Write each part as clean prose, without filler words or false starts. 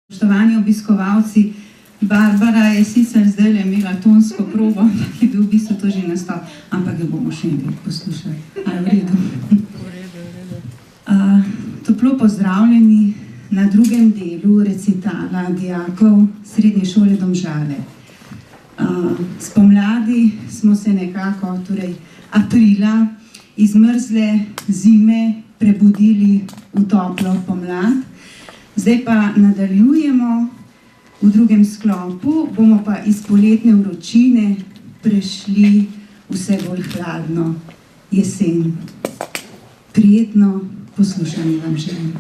Spoštovani obiskovalci, Barbara je sicer zdaj imela tonsko probo, ampak je bil v bistvu to že nastop, ampak jo bomo še enkrat poslušali. Ali v redu? Toplo pozdravljeni na drugem delu recitala dijakov Srednje šole Domžale. Spomladi smo se nekako, torej aprila, iz mrzle zime prebudili v toplo pomlad. Zdaj pa nadaljujemo v drugem sklopu, bomo pa iz poletne vročine prešli vse bolj hladno jesen. Prijetno poslušanje vam želim.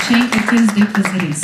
Še enkrat je zdaj pa zares.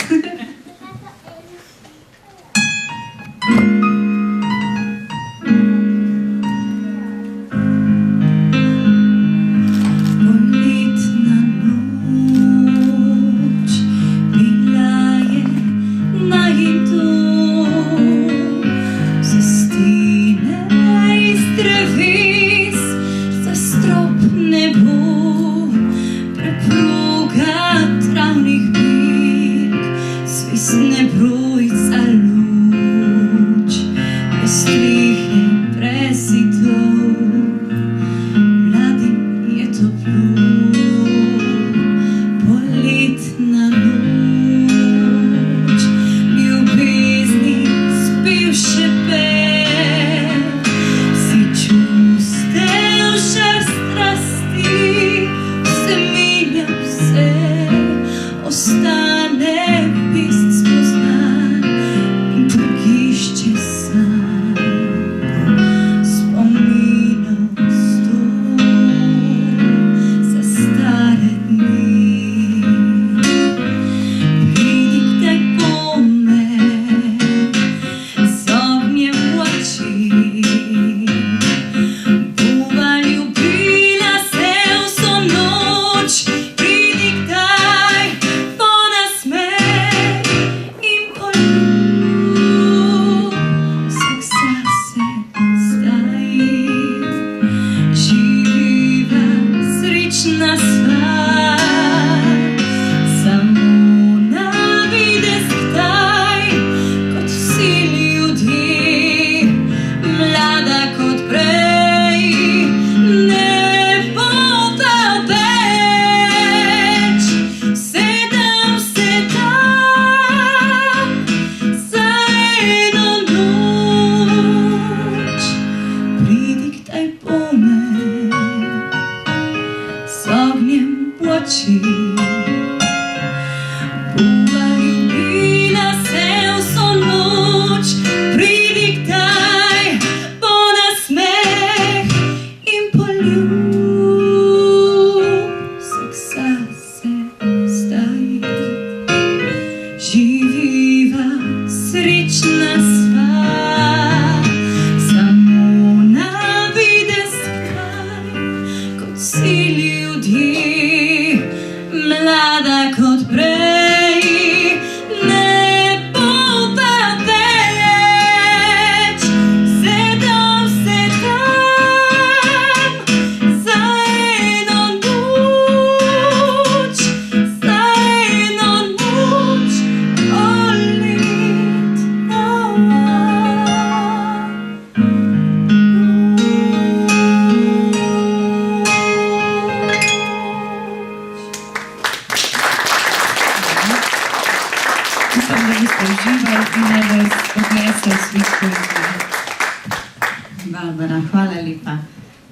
Barbara, hvala lepa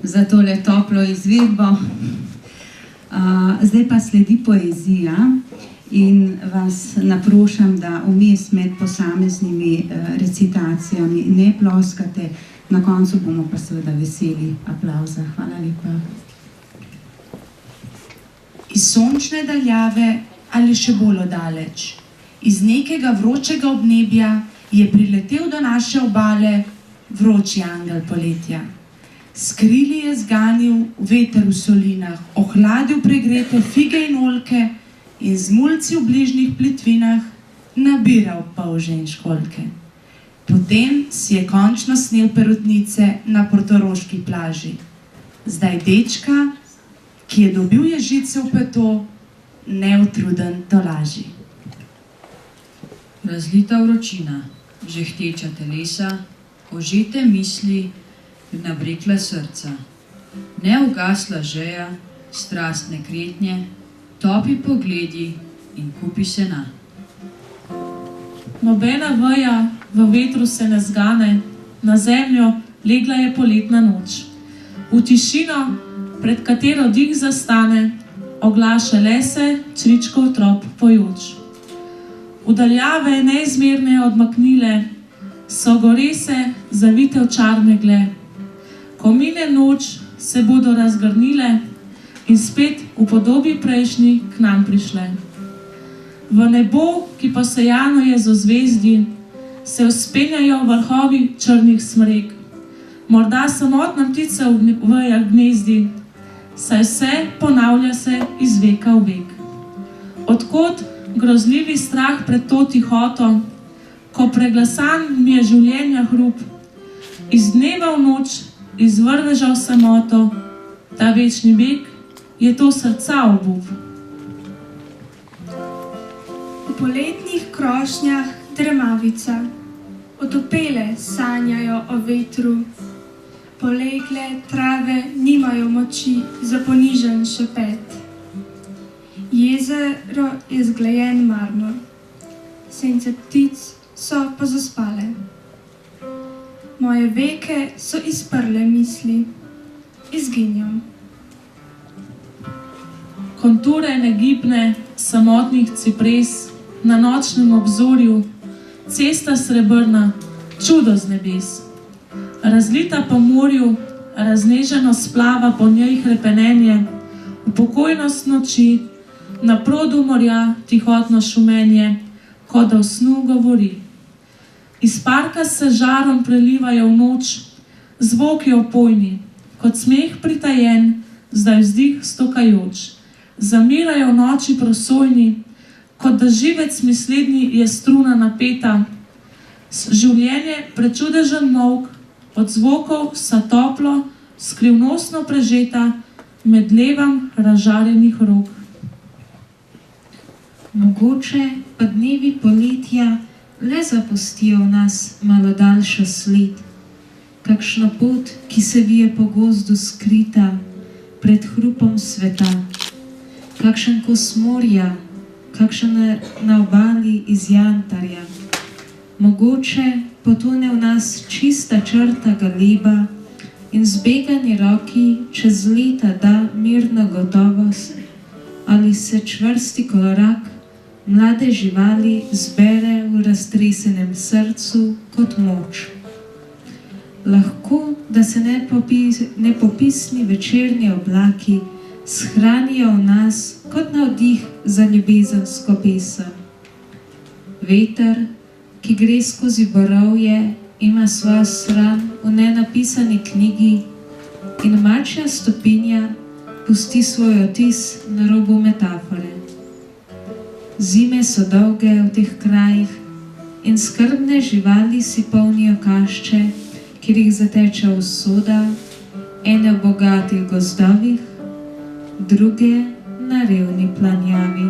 za tole toplo izvedbo. Zdaj pa sledi poezija in vas naprošam, da vmes med posameznimi recitacijami ne ploskate, na koncu bomo pa seveda veseli aplavza. Hvala lepa. Iz sončne daljave ali še bolj oddaleč, iz nekega vročega obnebja je priletel do naše obale vroči angel poletja. S krili je zganil veter v solinah, ohladil pregrete fige in oljke in z mulci v bližnjih plitvinah nabiral polže in školjke. Potem si je končno snel perutnice na portoroški plaži. Zdaj dečka, ki ki je dobil ježice v peto, neutruden tolaži. Razlita vročina, žehteča telesa, ožete misli, nabrekla srca, neugasla žeja, strastne kretnje, topi pogledi in kupi sena. Nobena veja v vetru se ne zgane, na zemljo legla je poletna noč. V tišino, pred katero dih zastane, oglaša lese čričkov trop pojoč. V daljave neizmerne odmaknile so gorese zavite v čar megle. Ko mine noč, se bodo razgrnile in spet v podobi prejšnji k nam prišle. V nebo, ki posejano je z ozvezdi, se vzpenjajo vrhovi črnih smrek. Morda samotna ptica v vejah gnezdi, saj vse ponavlja se iz veka v vek. Odkot grozljivi strah pred to tihoto, ko preglasan mi je življenja hrup, iz dneva v noč izvrvežal samoto, ta večni beg je to srca obup. V poletnih krošnjah dremavica, otopele sanjajo o vetru, polegle trave nimajo moči za ponižen šepet. Jezero je zglajen marmor, sence ptic so pozaspale. Moje veke so izprle misli, izginjam. Konture negibne samotnih cipres na nočnem obzorju, cesta srebrna, čudo z nebes. Razlita po morju, razneženo splava po njej hrepenenje, v pokojnost noči, na produ morja tihotno šumenje, kot da v snu govori. Iz parka se žarom prelivajo v noč, zvoki opojni, kot smeh pritajen, zdaj vzdih stokajoč. Zamirajo v noči prosojni, kot da živec misledni je struna napeta. Življenje prečudežen molk, od zvokov vsa toplo, skrivnostno prežeta, med levam razžarjenih rok. Mogoče pa dnevi poletja le zapustijo v nas malo daljšo sled, kakšno pot, ki se vije po gozdu skrita pred hrupom sveta, kakšen kos morja, kakšen na obali iz jantarja. Mogoče potone v nas čista črta galeba in zbegani roki čez leta da mirno gotovost, ali se čvrsti korak mlade živali zbere v raztresenem srcu kot moč. Lahko, da se nepopisni večerni oblaki shranijo v nas kot navdih za ljubezensko pesem. Veter, ki gre skozi borovje, ima svojo stran v nenapisani knjigi in mačja stopinja pusti svoj otis na robu metafore. Zime so dolge v teh krajih in skrbne živali si polnijo kašče, kjer jih zateče usoda, ene v bogatih gozdovih, druge na revni planjavi.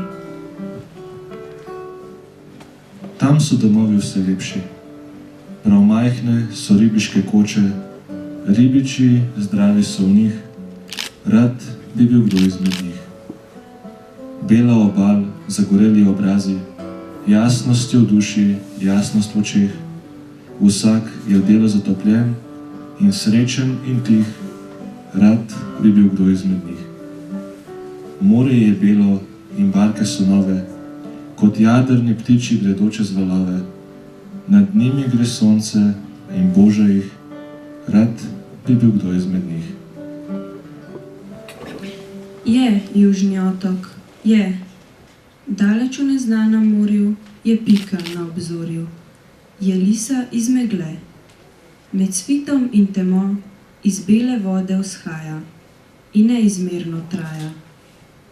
Tam so domovi vse lepši. Prav majhne so ribiške koče, ribiči zdravi so v njih, rad bi bil kdo izmed njih. Bela obal, zagoreli obrazi, jasnost je v duši, jasnost v očeh, vsak je v delu zatopljen in srečen in tih, rad bi bil kdo izmed njih. Morje je belo in barke so nove, kot jadrni ptiči gredo čez valove, nad njimi gre sonce in boža jih, rad bi bil kdo izmed njih. Je južni otok, je. Daleč v neznanem morju je pika na obzorju, je lisa iz megle. Med svitom in temo iz bele vode vzhaja in neizmerno traja.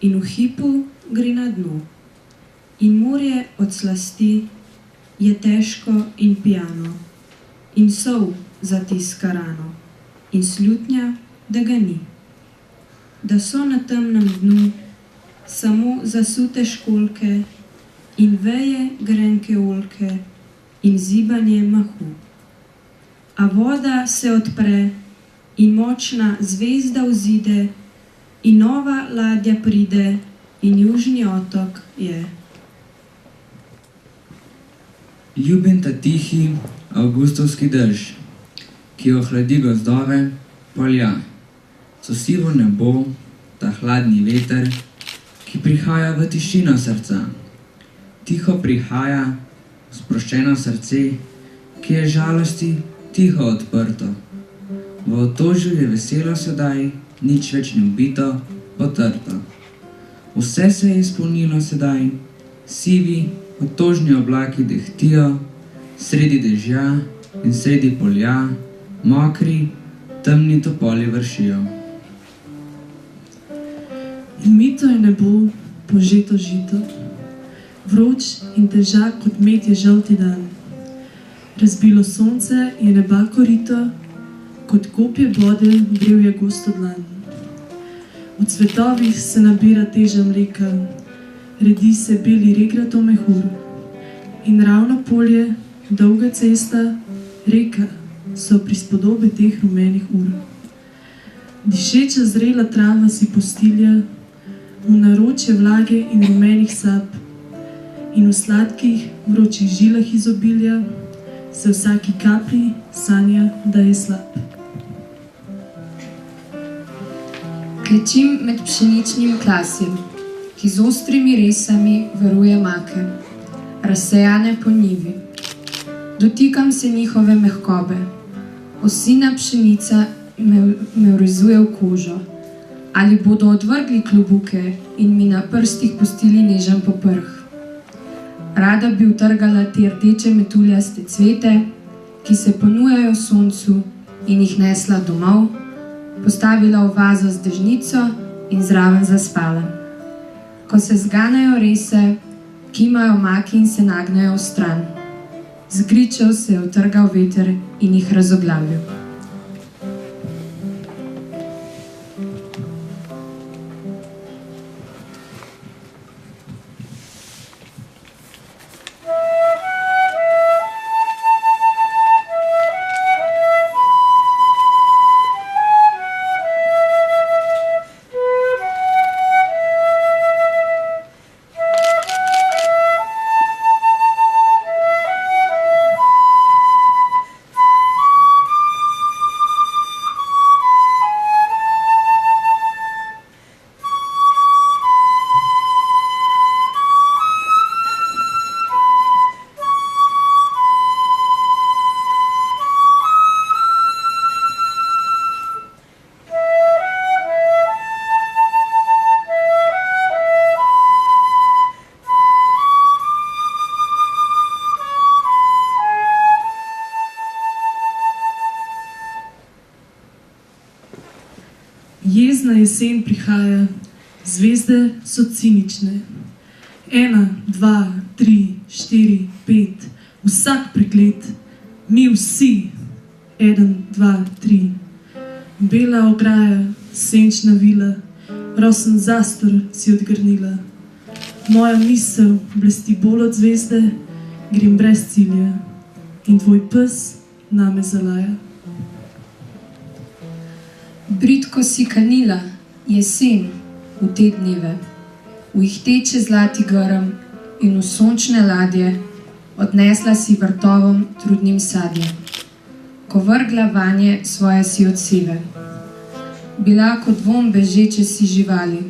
In v hipu gre na dno. In morje od slasti je težko in pijano. In sol zatiska rano. In slutnja, da ga ni. da so na temnem dnu samo zasute školjke in veje grenke oljke in zibanje mahu. A voda se odpre in močna zvezda vzide in nova ladja pride in južni otok je. Ljubim ta tihi avgustovski dež, ki ohladi gozdove, polja, so sivo nebo, ta hladni veter, ki prihaja v tišino srca. Tiho prihaja, sproščeno srce, ki je žalosti tiho odprto. V otožju je veselo sedaj, nič več ni ubito, potrto. Vse se je izpolnilo sedaj, sivi, otožni oblaki dehtijo, sredi dežja in sredi polja, mokri, temni topoli vršijo. In mito je nebo, požeto žito, vroč in težak kot med je žolti dan. Razbilo sonce je neba korito, kot kopje vode vrel je gosto dlan. V cvetovih se nabira teža mleka, redi se beli regrat mehur. In ravno polje, dolga cesta, reka so prispodobe teh rumenih ur. Dišeča zrela trava si postilja, v naročje vlage in rumenih sap, in v sladkih, vročih žilah izobilja se vsaki kapli sanja, da je slab. Klečim med pšeničnim klasjem, ki z ostrimi resami varuje make, razsejane po njivi. Dotikam se njihove mehkobe, osina pšenica me vrezuje v kožo. Ali bodo odvrgli klobuke in mi na prstih pustili nežen poprh? Rada bi utrgala te rdeče metuljaste cvete, ki se ponujajo soncu, in jih nesla domov, postavila v vazo z dežnico in zraven zaspala. Ko se zganejo rese, kimajo maki in se nagnejo v stran. Z gričev se je utrgal veter in jih razoglavil. Jezna jesen prihaja, zvezde so cinične. 1, 2, 3, 4, 5, vsak preklet, mi vsi. 1, 2, 3. Bela ograja, senčna vila, rosen zastor si odgrnila. Moja misel blesti bolj od zvezde, grem brez cilja in tvoj pes name zalaja. Bridko si kanila, jesen, v te dneve, v ihteče zlati grm in v sončne ladje, odnesla si vrtovom trudnim sadje, ko vrgla vanje svoje si odseve. Bila kot dvom bežeče si živali,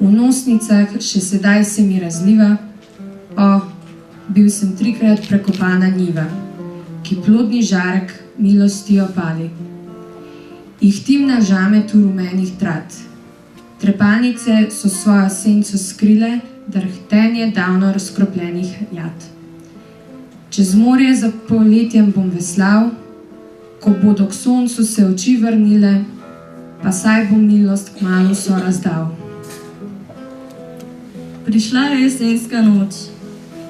v nosnicah še sedaj se mi razliva, bil sem 3-krat prekopana njiva, ki plodni žarek milosti opali. Ihtim na žametu rumenih trat. Trepalnice so svojo senco skrile, drhtenje davno razkropljenih jat. Čez morje za poletjem bom veslal, ko bodo k soncu se oči vrnile, pa saj bom milost kmalu so razdal. Prišla je jesenska noč,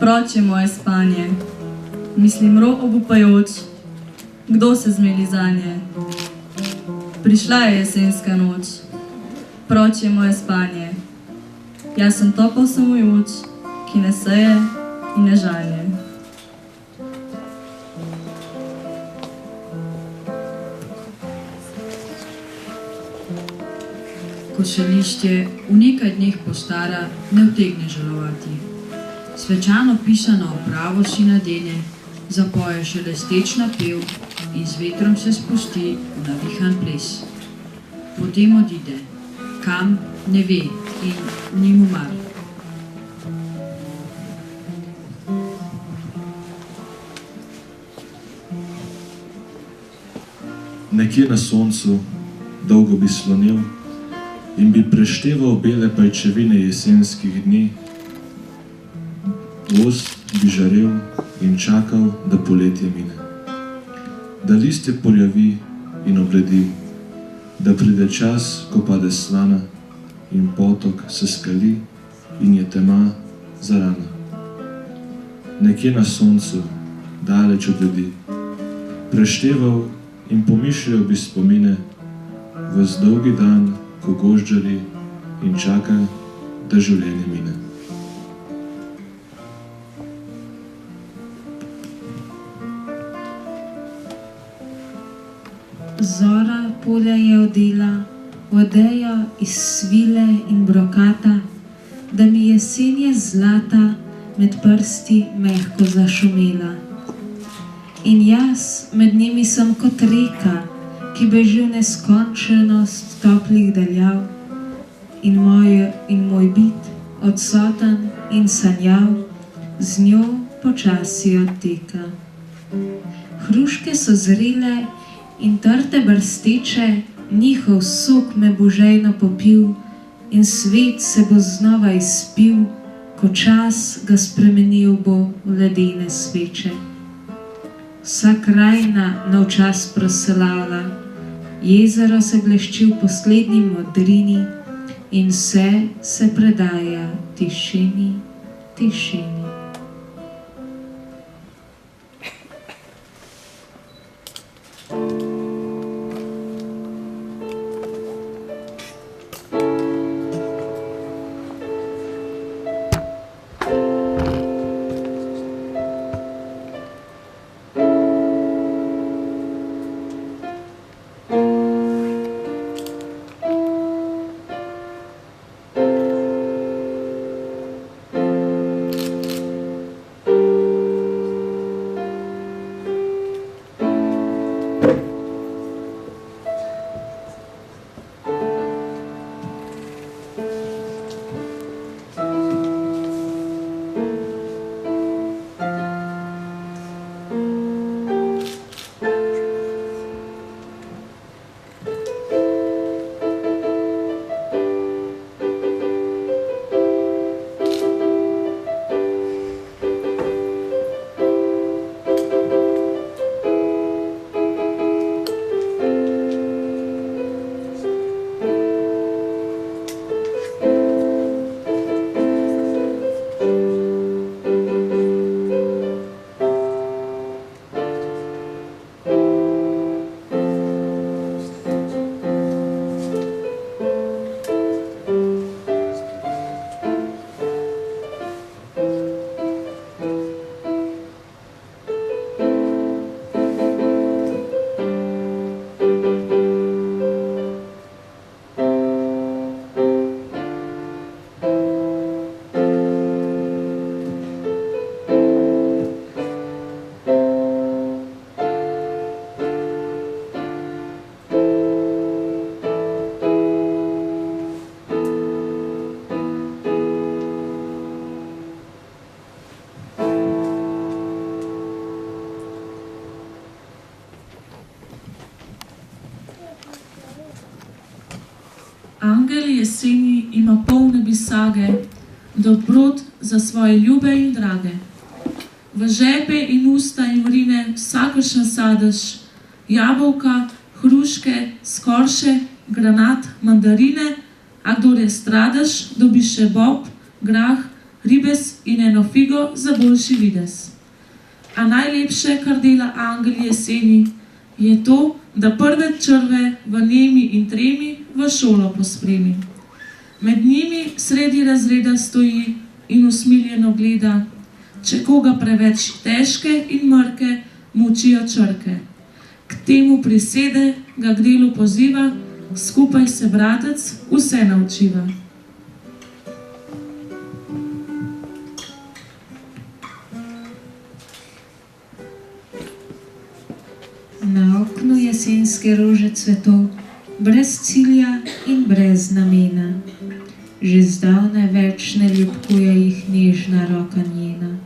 proč je moje spanje, mislim ro obupajoč, kdo se zmeli zanje. Prišla je jesenska noč, proč je moje spanje. Jaz sem topel samojoč, ki ne seje in ne žanje. Ko se lišče v nekaj dneh postara, ne utegne žalovati. Svečano pisano opravo si nadene, zapoje šelesteč napev in z vetrom se spusti v navihan ples. Potem odide, kam ne ve in ni mu mar. Nekje na soncu dolgo bi slonil in bi prešteval bele pajčevine jesenskih dni. Gozd bi žarel in čakal, da poletje mine. Da listje porjavi in obledi, da pride čas, ko pade slana in potok se skali in je tema zarana. Nekje na soncu, daleč od ljudi, prešteval in pomišljal bi spomine ves dolgi dan, ko gožđari in čaka, da življenje mine. Zora polja je odela, odejo iz svile in brokata, da mi jesenje zlata med prsti mehko zašumela. In jaz med njimi sem kot reka, ki beži v neskončenost toplih daljav, in moj bit, odsoten in sanjav, z njo počasi odteka. Hruške so zrele in trte brsteče, njihov sok me bo žejno popil in svet se bo znova izpil, ko čas ga spremenil bo v ledene sveče. Vsa krajina navčas proslavlja, jezero se blešči v poslednji modrini in vse se predaja tišini, tišini. Angel jeseni ima polne bisage, dobrot za svoje ljube in drage. V žepe in usta jim vrine vsakršen sadež, jabolka, hruške, skorše, granat, mandarine, a kdor je stradež, dobi še bob, grah, ribes in eno figo za boljši vides. A najlepše, kar dela angel jeseni, je to, da prve črve v nemi in tremi v šolo pospremi. Med njimi sredi razreda stoji in usmiljeno gleda, če koga preveč težke in mrke mučijo črke. K temu prisede, ga k delu poziva, skupaj se bratec vse naučiva. Na oknu jesenske rože cvetov, brez cilja in brez namena. Že zdavnaj več ne ljubkuje jih nežna roka njena.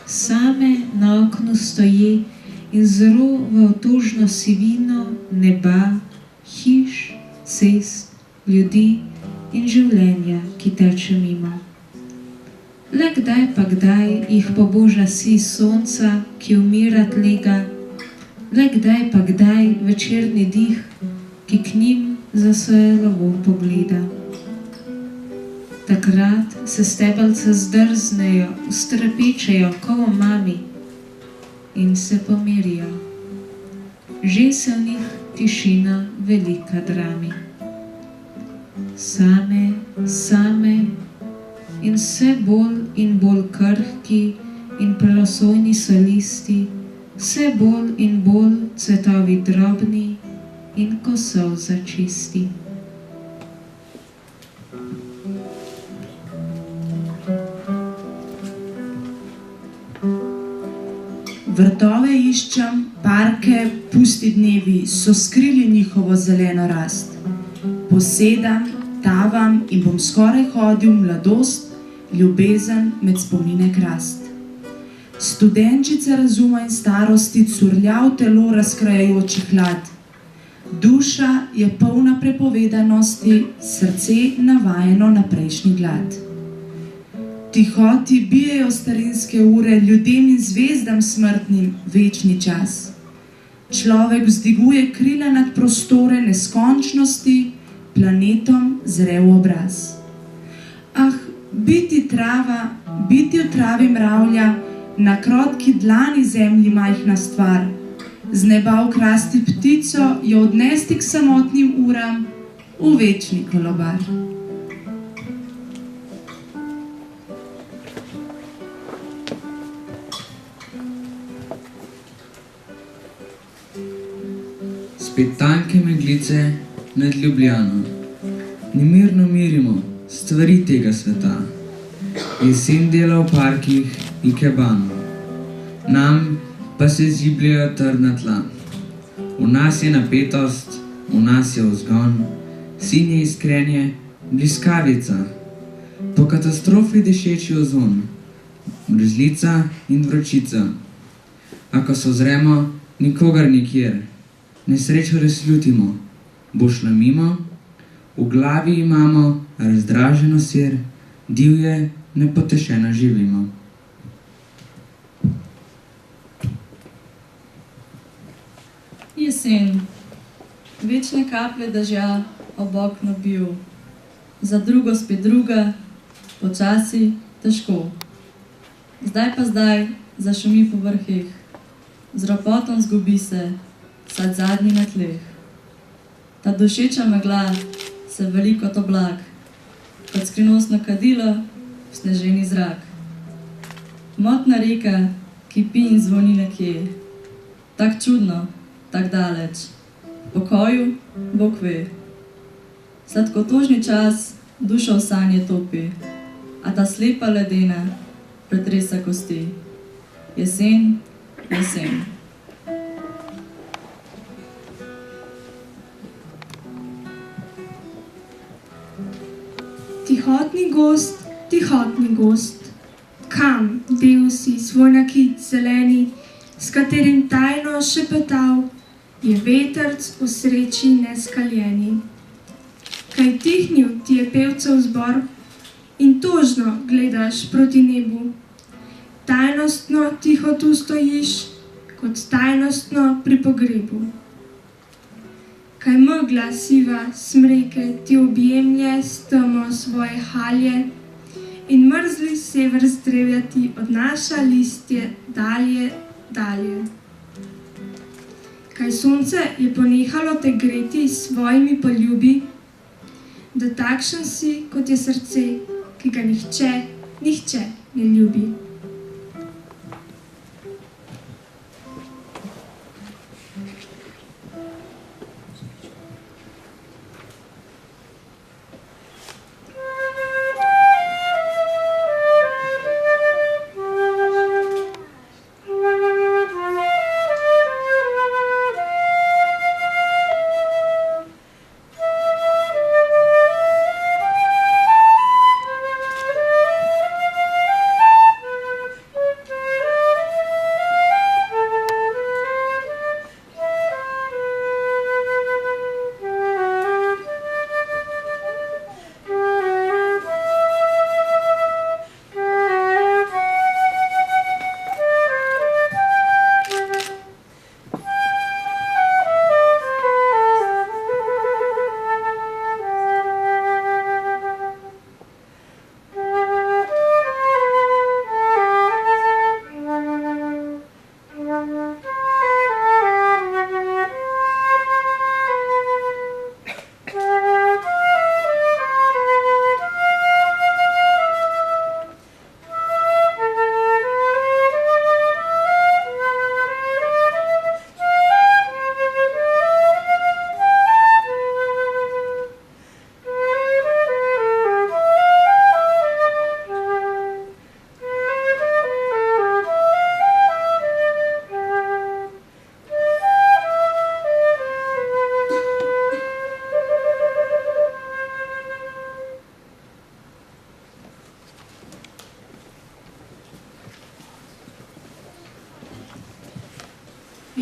Same na oknu stoji in zro v otožno sivino neba, hiš, cest, ljudi in življenja, ki teče mimo. Le kdaj pa kdaj jih poboža sij sonca, ki umirat lega, le kdaj pa kdaj večerni dih, ki k njim za svoje lovo pogleda. Takrat se stebelca zdrznejo, ustrepečejo, ko v mami in se pomirijo. Že se v njih tišina velika drami. Same in vse bolj in bolj krhki in prosojni so listi, vse bolj in bolj cvetovi drobni in ko solza čisti. Vrtove iščem, parke, pusti dnevi so skrili njihovo zeleno rast. Posedam, tavam in bom skoraj hodil mladost, ljubezen med spomine krast. Studenčice razuma in starosti, curljav telo razkrajajoči hlad. Duša je polna prepovedanosti, srce navajeno na prejšnji glad. Tihoti bijejo starinske ure, ljudem in zvezdam smrtnim večni čas. Človek vzdiguje krila nad prostore neskončnosti, planetom zre v obraz. Ah, biti trava, biti v travi mravlja, na krotki dlani zemlji majhna stvar. Z neba ukrasti ptico, jo odnesti k samotnim uram, v večni kolobar. Spet tanke meglice nad Ljubljano. Nemirno mirimo stvari tega sveta. Jesen dela v parkih ikebano. Nam pa se zibljajo trdna tla. V nas je napetost, v nas je vzgon, sinje iskrenje, bliskavica. Po katastrofi dišeči ozon, mrzlica in vročica. A ko se ozremo, nikogar nikjer. Nesrečo razljutimo, bo šla mimo, v glavi imamo razdraženo sir, divje, nepotešeno živimo. Jesen. Večne kaplje dežja ob okno bijo. Za drugo spet druga, počasi, težko. Zdaj zašumi po vrhih. Z ropotom zgubi se, sad zadnji na tleh. Ta dušeča megla se veli kot oblak, kot skrivnostno kadilo v sneženi zrak. Motna reka kipi in zvoni nekje, tak čudno, tak daleč, v pokoju Bog ve. Sladkotožni čas dušo v sanje topi, a ta slepa ledena pretresa kosti. Jesen, jesen. Tihotni gost, kam del si svoj nakit zeleni, s katerim tajno šepetal, je vetrc v sreči neskaljeni. Kaj tihnil ti je pevcev zbor in tožno gledaš proti nebu. Tajnostno tiho tu stojiš, kot tajnostno pri pogrebu. Kaj megla siva smreke ti objemlje s temo svoje halje in mrzli sever z drevja ti odnaša listje dalje, dalje. Kaj sonce je ponehalo te greti s svojimi poljubi da takšen si, kot je srce, ki ga nihče ne ljubi.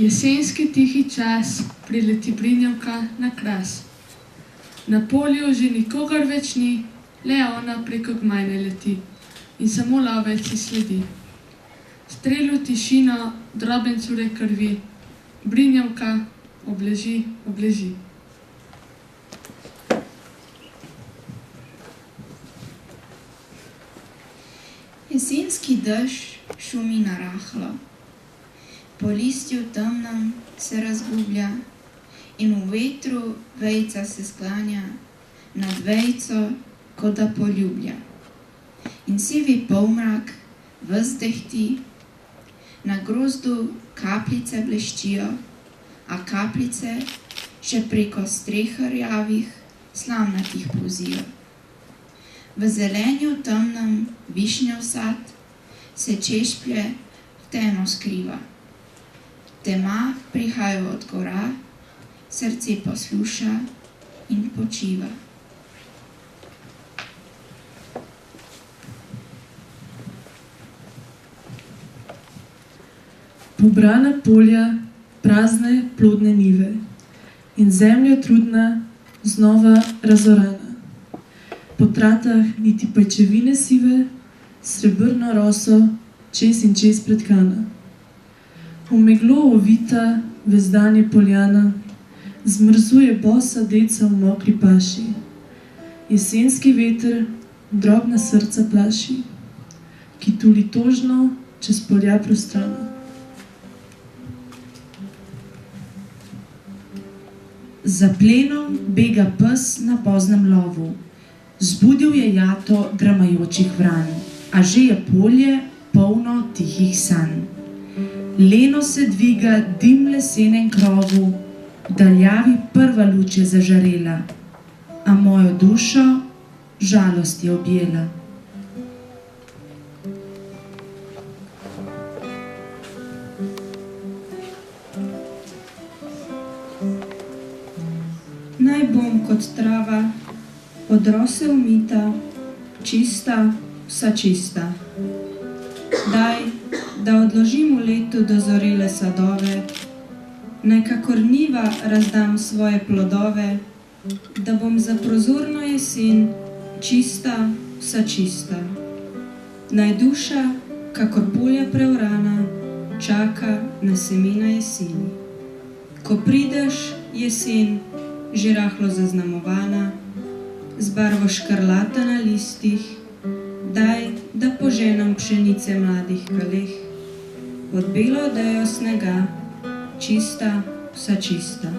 Jesenski tihi čas prileti brinjavka na kras. Na polju že nikogar več ni, le ona preko gmajne leti in samo lovec ji sledi. Strelu tišino, droben cure krvi, brinjavka obleži, obleži. Jesenski dež šumi narahlo. Po listju temnem se razgublja in v vetru vejca se sklanja nad vejco, kot da poljublja. In sivi polmrak ves dehti, na grozdu kapljice bleščijo, a kapljice še preko streh rjavih slamnatih polzijo. V zelenju temnem višnjev sad se češplje v temo skriva. Tema prihaja od gora, srce posluša in počiva. Pobrana polja, prazne plodne nive in zemlja trudna, znova razorana. Po tratah niti pajčevine sive, srebrno roso čez in čez pretkana. V meglo ovita vezdanje poljana, zmrzuje bosa deca v mokri paši. Jesenski veter drobna srca plaši, ki tuli tožno čez polja prostrana. Za plenom bega pes na poznem lovu. Zbudil je jato dramajočih vran, a že je polje polno tihih sanj. Leno se dviga dim lesenem krovu, v daljavi prva luč je zažarela, a mojo dušo žalost je objela. Naj bom kot trava, od rose umita, čista, vsa čista. Daj, da odložim v letu dozorele sadove, naj kakor njiva razdam svoje plodove, da bom za prozorno jesen čista, vsa čista. Naj duša, kakor polja preorana, čaka na semena jeseni. Ko prideš, jesen, že rahlo zaznamovana, z barvo škrlata na listih, daj, da poženem pšenice mladih kaleh, pod belo odejo snega, čista, vsa čista.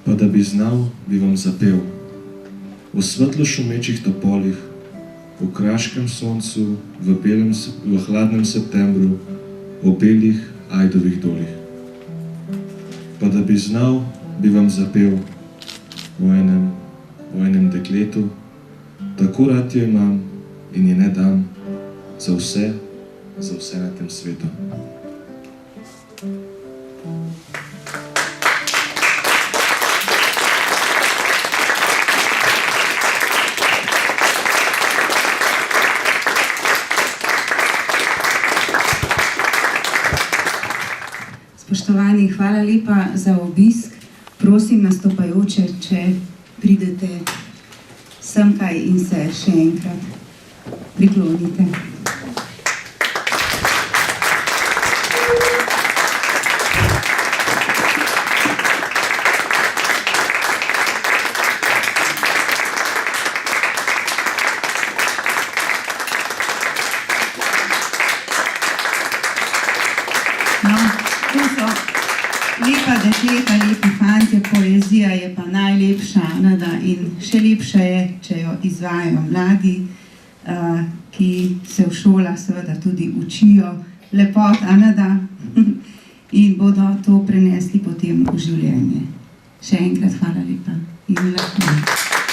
Pa da bi znal, bi vam zapel v svetlo šumečih topolih, v kraškem soncu, v hladnem septembru, v belih ajdovih dolih. Pa da bi znal, bi vam zapel o enem dekletu, tako rad jo imam in je ne dam za vse na tem svetu. Spoštovani, hvala lepa za obisk. Prosim nastopajoče, če pridete semkaj in se še enkrat priklonite. Lepa dekleta, lepi fantje, poezija je pa najlepša, in še lepša je, če jo izvajajo mladi, ki se v šolah seveda tudi učijo lepot, in bodo to prenesli potem v življenje. Še enkrat hvala lepa in lahko.